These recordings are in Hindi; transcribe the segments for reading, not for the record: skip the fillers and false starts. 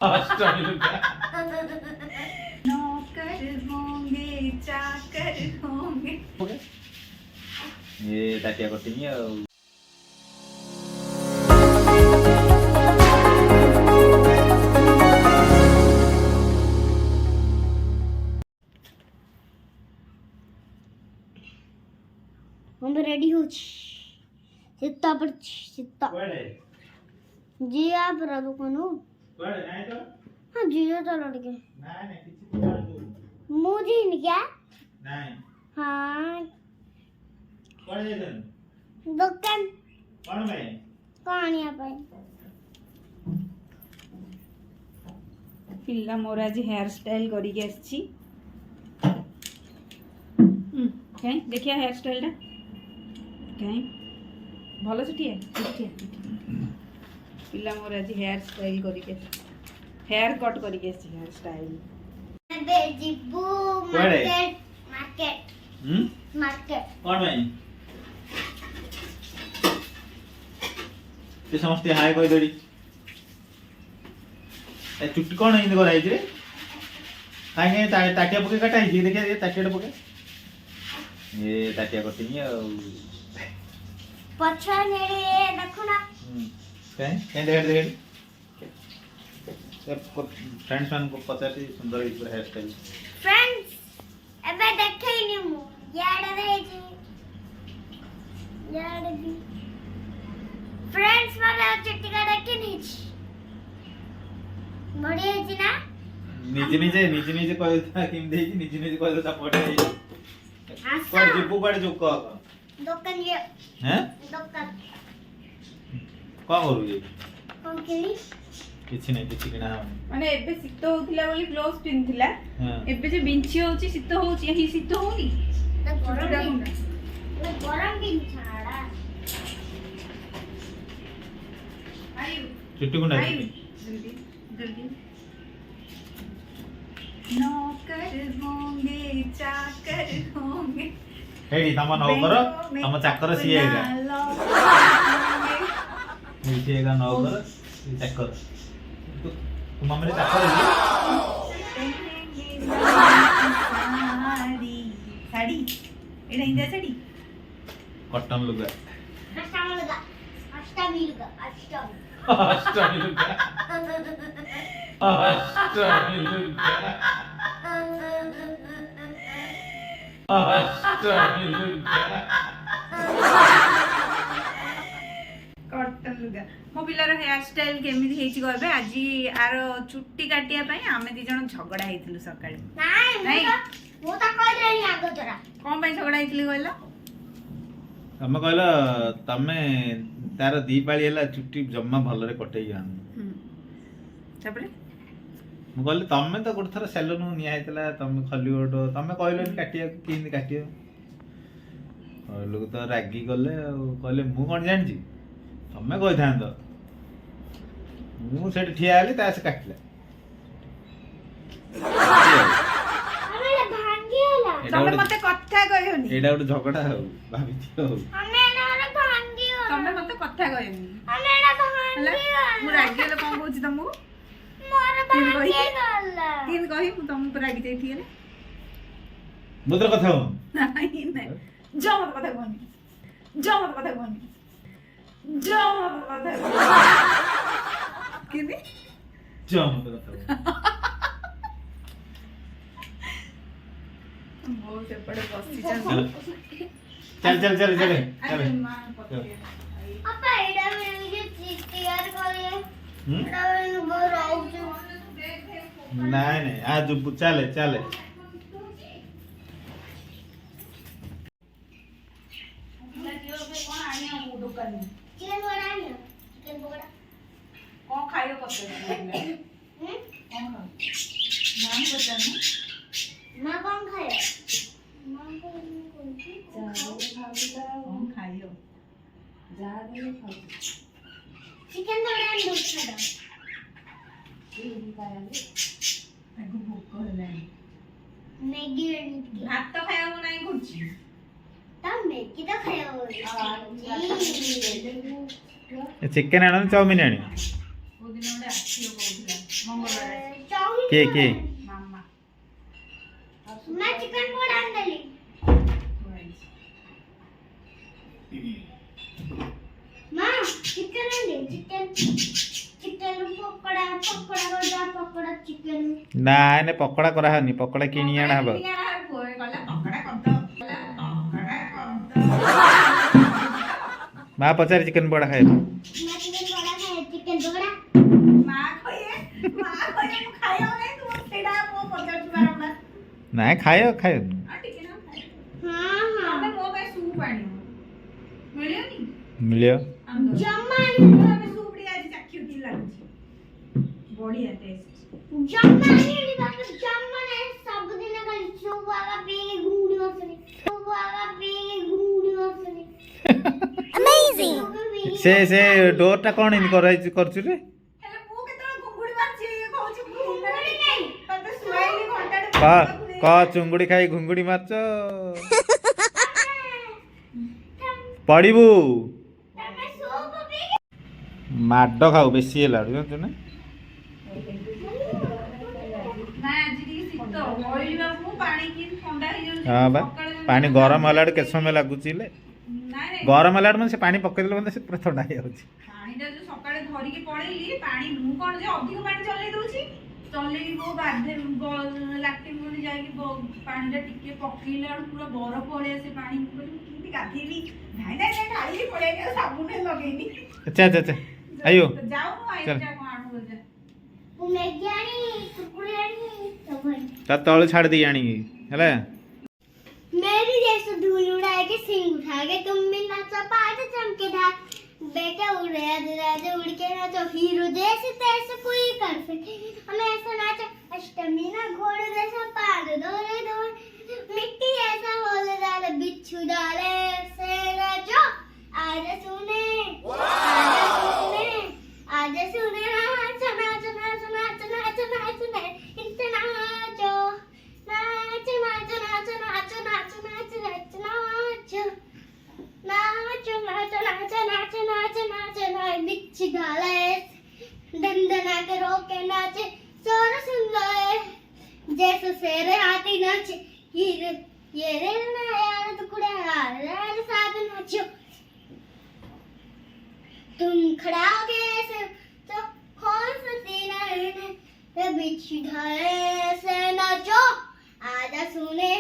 अष्टमी लुगा नौकर होंगे चाकर होंगे। ये ताटिया करती है हम रेडी हो चित्ता पर चित्ता जी आप राधु कनु हाँ जी तो लड़के मुझे नहीं क्या हाँ दुकान कहानियाँ पे पिल्ला मोर आज हेयर स्टाइल करिके आछि कहीं देखिए हेयर स्टाइल टा कहीं भलो छुटिए पिल्ला मोर आज हेयर स्टाइल करिके हेयर कट करिके आछि हेयर स्टाइल जिब्बू मार्केट मार्केट मार्केट कौन भाई ये समझते हाय कोई दड़ी ए चुट्टी कौन है इनको राइज रे काहे ताटिया पके काटा है देखिए ये ताटिया पके ये ताटिया करती है पछा नेड़े देखो ना कहीं देख फ्रेंड्स मान को पचासी सुंदर हेयर स्टाइल फ्रेंड्स एबे देखे ही नहीं मु याड रे जी याड भी फ्रेंड्स माने चिट्टी का देखे नहीं बढ़िया है ना निजे निजे कहता किम देई निजे कहता पड़े कोड जिबू बड़े जो कह दुकान ये हैं दुकान कौन करू ये कौन केली किछि किना माने एबे शीत होतिला बोली ग्लोव्स पिनथिला एबे जे बिंची होची शीत होची यही शीत होनी गरम दिन छाड़ा आयु चुट्टी गुंडा जल्दी जल्दी नौकर होंगे चाकर होंगे हेडी तम नौकर तम चाकर सिएगा सिएगा नौकर चाकर तू मम्मी चाकर है साड़ी साड़ी एडा इंदा साड़ी कॉटन लुगा अष्टमी लुगा अष्टमी लुगा कॉटन लुगा मो पिलार हेयर स्टाइल केमिति हेची करबे आज आर चुट्टी काटिया पई आमे दी जण झगड़ा हेतिलु सकाळे नहीं वो तो कह रही आगो तोरा कोन पई झगड़ा हेतिलु कहलो तमे कहला तमे तार दी पाळी हला चुट्टी जम्मा भलरे कटै जान तापरे मु कहले तमे तो गोट थरा सैलून निया हेतला तमे खली गोटो तमे कहलोनी काटिया किंदी काटियो लोग तो रागी गले कहले मु कोन जानछि तमे कहि थान तो मु सेठ ठिया आली तासे काटला अरे भांगी होला तमे मते कथा कहयोनी एडा गोटे झगड़ा हो भाभी दियो हमें ना भांगी होला तमे मते कथा कहयोनी हमें ना भांगी होला मु रागी ले कोन कहूची तमु मोर भांगी होला तीन कहि मु तमु पर रागी जाई थिए मुद्र कथा हो नहीं नहीं जो मत कथा कहनी जो मत कथा कहनी जो मत कथा किनी जो मुद्र कथा वो से पड़े बसी चल चल चल अपा एडा में मुझे तैयार करे एडा में गो रहू नहीं आज चले चिकन बड़ा नहीं चिकन बड़ा कौन खाइयो पत्ते कौन नाम बता मां कौन खाए कौन खाइयो जा दे खाओ चिकन बड़ा दूध खादा ताको भूख कहलानी मैगी भात तो खाया नहीं कुछ तब मैगी तो खाया हो चिकेन आण चाउमिन आण वो दिन गोटे आखियो कहूला मंगलवार के मामा मैं चिकन पकड़ा आंदली मां चिकन आंदे चिकन चिकन पकड़ा पकड़ा रोजा पकड़ा चिकन ना ने पकोड़ा करा हनी पकोड़ा किनी आना हबो मां पचार चिकन पकोड़ा खाए मैं चिकन पकड़ा खाए चिकन पकड़ा मां खोए मु खायो नै तू सेडा मो पचार बारंबार ना खायो खायो आ टिके ना खाए हां हां तमे मो पे सूप आनी मिलियो नी मिलियो जम्मा तमे सूप डी आज चाखियो की लागछि बढ़िया टेस्ट जम्मा नहीं बाप जम्मा ने सब दिन का सूप वाला पी के घूमने बसने सूप वाला पी के घूमने बसने अमेजिंग से डोर टा कोन इन करछु रे हेले मो केतरा घुंगुड़ी मारछि ये कहछि घुंगुड़ी नहीं तते सुआइली घंटा क चुंगुड़ी खाई घुंगुड़ी मारछ पड़ीबू तमे सूप पी माड खाऊ बेसी हेला जानछु ना ना आज दी शीत ओइली बाबू पानी की ठंडा हो जाउछि हां बा पानी गरम हलाड के समय लागुची ले नहीं गरम हलाड मन से पानी पके देले से पूरा ठंडा हो जाउची पानीटा जो सकाळे धरी के पळेली पानी मु कोन जे अधिक पानी चले दउछि चले गो बाधे लाक्टिंग कोनी जाई कि पानीटा टिके पकेला पूरा बरफ पळे से पानी किति गाथीली नाही नाही ढाली पळे के साबुन लगेनी अच्छा अच्छा अच्छा आयो जाऊ आयो चल। जा को आनु बजे मैगी आनी कुकुड़ी आनी सब ता तळ छाड़ दी आनी हला मेरी जैसे धूल उड़ाए के सिंह उठा के तुम भी नाचो पाट चमके धार बेटा उड़े राजा उड़ के नाचो हीरो जैसे तैसे कोई कर सके हमें ऐसा नाचो अष्टमी ना घोड़े जैसा पार दौड़े दौड़ मिट्टी ऐसा होले डाले बिच्छू डाले से नाचो आज सुने नाच नाच नाच नाच नाच नाच नाच इतना नाचो नाच नाच नाच नाच नाच नाच नाच नाच नाच नाच नाच नाच नाच नाच बिच डाले दंदना के रोके नाचे सोर सुंदर जैसे शेर हाथी नाचे ये रे ना यार टुकड़े यार साथ नाचो तुम खड़ा हो गए ऐसे तो कौन सा सीना है ये बिच डाले से नाचो आजा सुने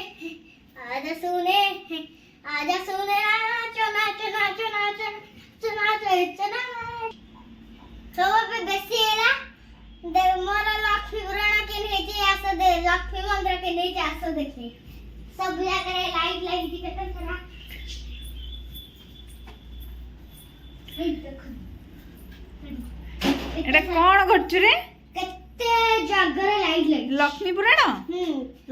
नाचो नाचो नाचो नाचो नाचो नाचो इतना सब पे बेसी एला दे मोरा लक्ष्मी पुराण के नीचे आसो दे लक्ष्मी मंदिर के नीचे आसो देखी सब जगह लाइट लाइट दिखता था एटा कोन करछु रे केते जगह लाइट लाइट लक्ष्मी पुराण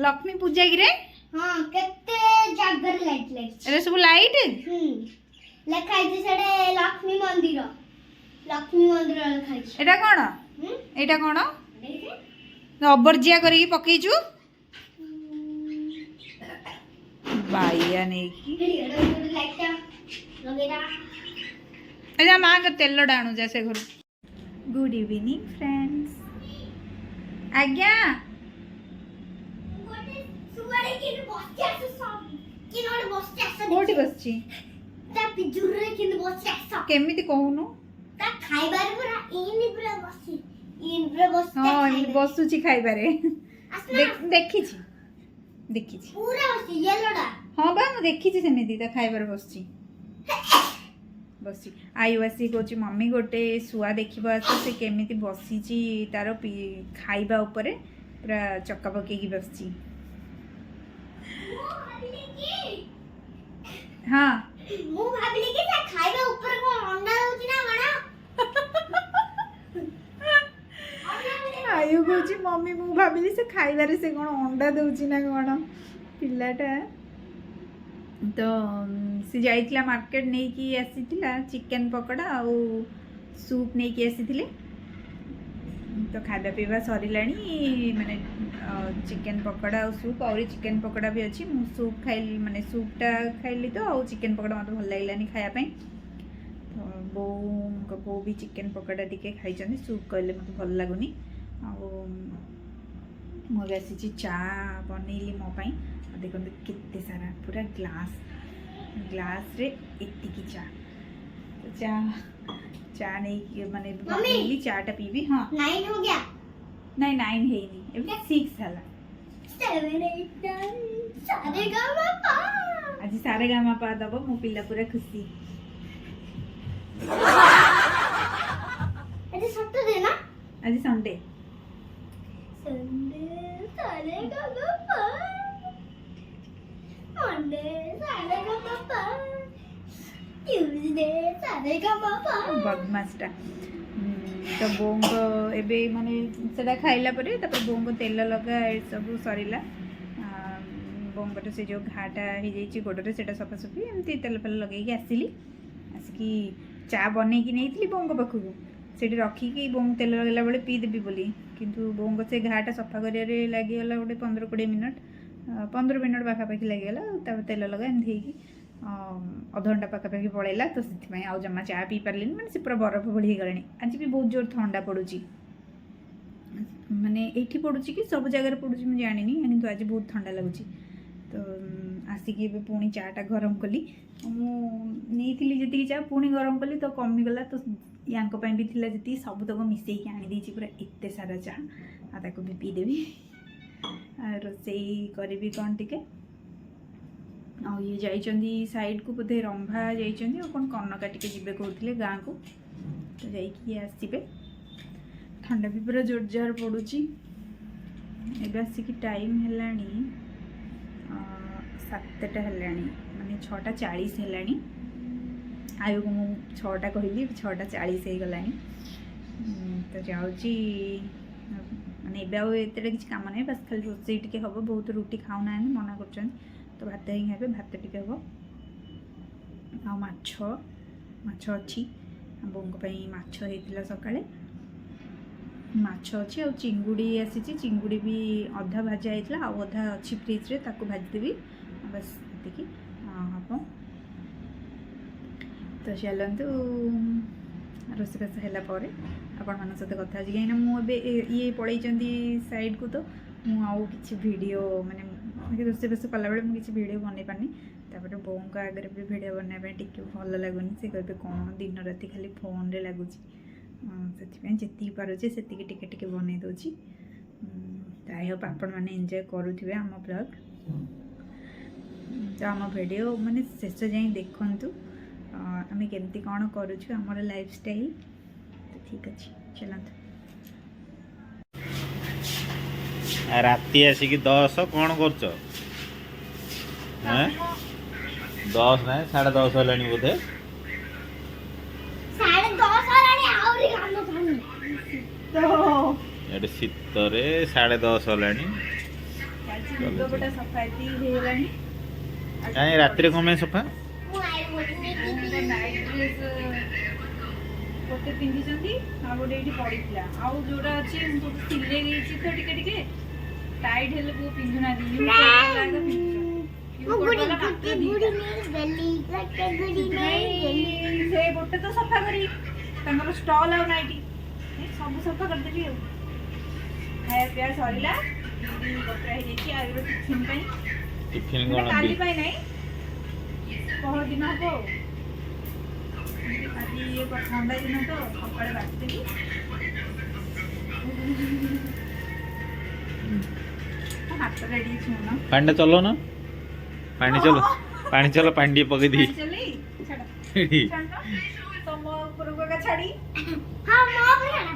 लक्ष्मी पूजा की रे हां केते जगह लाइट लाइट एटा सब लाइट लेखा है सेडे लक्ष्मी मंदिर लिखा है एटा कोन एटा कोन अबर्जिया करी पकेइछु बाइया नै की लाइट लगेगा अच्छा माँ का तेल डाणु जैसे घर गुड इवनिंग फ्रेंड्स आज्ञा कोठी बसची केमिति कहूनु हाँ बसुची खाइबारे देखिछि देखिछि हाँ बा मु देखिछि सेमिति ता खाइबारे बसची बसी आयु आसी कौच मम्मी गोटे शुआ देखा आस से केमी बसी तार खाइबा उपरे पूरा चक्का पकई बसची हाँ आयु कौच मम्मी मु भाविली से खाइबारे से कौन अंडा दउची ना कौन पिलाटा तो सी जाइथिला मार्केट नहीं कि आसीथिला चिकन पकोड़ा आउ सूप नहीं कि आसीथिले तो खादा पीवा सरिलाणी माने चिकन पकोड़ा और सूप और चिकन पकोड़ा भी अच्छी मु सूप खाइली माने सूपटा खाइली तो और चिकन पकोड़ा मत भल लागलानी खाया पई तो बो भी चिकन पकोड़ा टिके खाइचंदी सूप कहले मत भल लागुनी मुझे आसी चा बनैली मो देखो केते सारा पूरा ग्लास रे एतिकी चा चा चा नहीं माने बनैली चाटा पीबी। हाँ 9 हो गया। नहीं 9 है नहीं एबे 6 हला 7 8 9 सारेगामापा आज सारेगामापा दबो मो पिल्ला पूरा खुशी। आज सैटरडे ना आज Sunday Sa Re Ga Ma Pa Monday Sa Re Ga Ma Pa Tuesday Sa Re Ga Ma Pa बदमासटा। तो बोंग एबे माने सेटा खाइला परे तापर बोंग तेल लगा ए सब सरीला बोंगर से जो घाटा हो जाइए गोड़े से सफासफी एमती तेल फेल लगे आसिली आसिकी चा बन कि नहीं बोंग पाखक से रखिकी बोंग तेल लगेला बेले पीदेवी बोली किंतु बोंग से घाटा सफा कर लगिगला गोटे 15-20 मिनट 15 मिनट पाखापाखि लगिगला तेल लगा एमती अध घंटा पाखापाखि पड़ेगा तो से आउ जमा चा पी पारे मैंने से पूरा बरफ भली गला आज भी बहुत जोर ठंडा पड़ुची माने एठी पड़ुची कि सब जगह पड़ुची मुझे जानी किंतु आज बहुत ठंडा लगुच तो आसिकी पुणी चाटा गरम कली मुझे जी चा पुणी गरम कली तो कमीगला तो या भी थी जी सब तक मिसईक आनी पूरा एत सारा चाह ताको भी पीदेवी रोसई करी कौन टिके ये जाइचंदी साइड को बोधे रंभा जाइचंदी और कौन कनका टिके जिबे कहते गाँ को तो जाइए आसबे ठंडा भी पूरा जोर जोर पड़ुची एबे आसिकी टाइम हेलानी 7टा हेलानी माने 6:40 हेलानी आयु को मुझे 6टा कहली 6:40 हो गलानी तो जाऊँगी माने एबे आउ एतेटा किसी काम नहीं बस खाली रोसई टिके हम बहुत रुटी खाऊना मना कर तो भात ही खाए भात टिके हम आ माछ अच्छी बोंगपाई माछ होता सकाଳେ माछ अच्छी आ चिंगुड़ी आसी चिंगुड़ी भी अधा भाजा होता आ अधा अच्छी फ्रिज रे ताको भाजीदेवी बस ये हम तो चलतु रोषेबास है आपण मान सहित कथा कहीं मुझे ये पलैंती साइड को तो मुझे वीडियो माने रोषेबास कला बेले मुझे वीडियो बन पानी तापर बों का आगे भी वीडियो बनवाई टी भल लगुनि से कहे कौन दिन राति खाली फोन रे लगुच से जी पारे से टिके बनई दूची आई होप आपण मैंने एंजॉय करुवे आम ब्लॉग तो आम वीडियो माने शेष जाए देखु आम केमती कौन करुचु आमर लाइफ स्टाइल तो ठीक अच्छे चलते राति आसिक 10 कौन कर 10 ना 10:30 है बोधे 10:30 शीतरे 10:30 है कहीं राति कम सफा गोटे पिंधि आ गोटे ये पड़ा आउ जोड़ा अच्छी सिले तो टिके टाइट हेल्ले को पिंधुना से गोटे तो सफा कर स्टल आ नाइटी सब सफा करदेवी खाया पिया सरला बतरा टिफिन टिफिन काली नहीं पहर दिन हम आज ये ठंडा दिन तो सकाଳେ बाटदेवी हाथ रेडी छुना पानी चलो ना पानी चलो पानी पके दी चली छाड़ तुम ऊपर का छाड़ी हां मां बना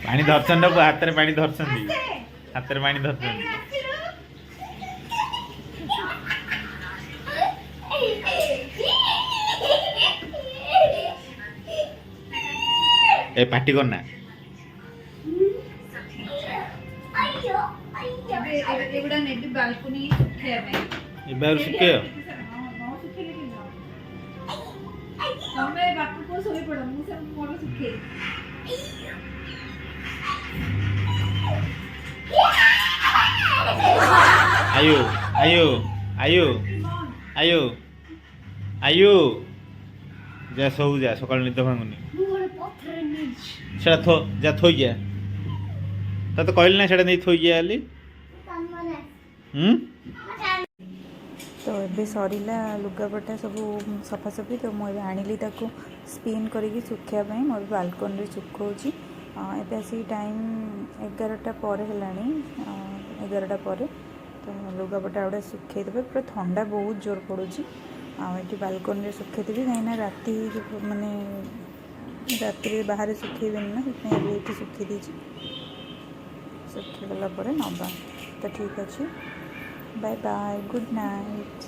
पानी धरसन हाथ में पानी धरसन हाथ में पानी धरसन ए पार्टी करना एगुड़ा नेबी बालकनी सुखिया में इबार सुखे तमे बापू को सोई पड़ो मु से मोर सुखे ଆୟୁ ଆୟୁ ଆୟୁ ଆୟୁ ଆୟୁ ଯା ସବୁ ଯା ସକାଳୁ ନିଦ ଭାଙ୍ଗୁନି ସେଟା ଯା ଥୋଇକିଆ ତତେ କହିଲି ନା ସେଟା ନେଇ ଥୋଇକିଆ ହେଲି तो ये सरीला लुगापटा सब सफासफी तो मुझे आनिली ताको स्पिन करके सुखापी मोर बाल्कन रे सुखाऊँगी एबे आसी टाइम 11टा पर है 11टा पर तो लुगापटा गुड़ा सुखे देवे पूरा ठंडा बहुत जोर पड़ूँ आठी बाल्कन रे सुखेदेवी कहीं राति माने राति बाहर सुखेबेनि ना ये सुखी दीजिए सुखी गला नवा तो ठीक अच्छे बाय बाय गुड नाइट।